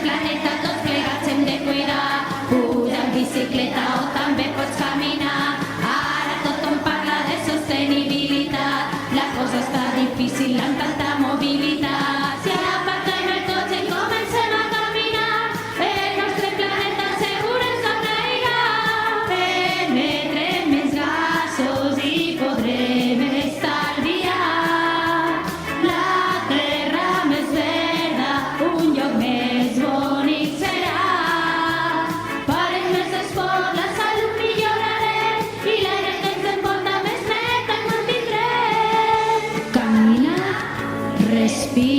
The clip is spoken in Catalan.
planeta tots plegats hem de cuidar. Puja en bicicleta o també pots caminar. Ara tothom parla de sostenibilitat. La cosa està difícil amb tanta mobilitat. Si ara aparquem el cotxe i comencem a caminar, el nostre planeta segur ens agrairà. Emetrem menys gasos i podrem estalviar. La terra més verda, un lloc més bonic serà. Farem més esport, la salut millorarem i l'aire que ens envolta més net el mantindrem. Camina, respira.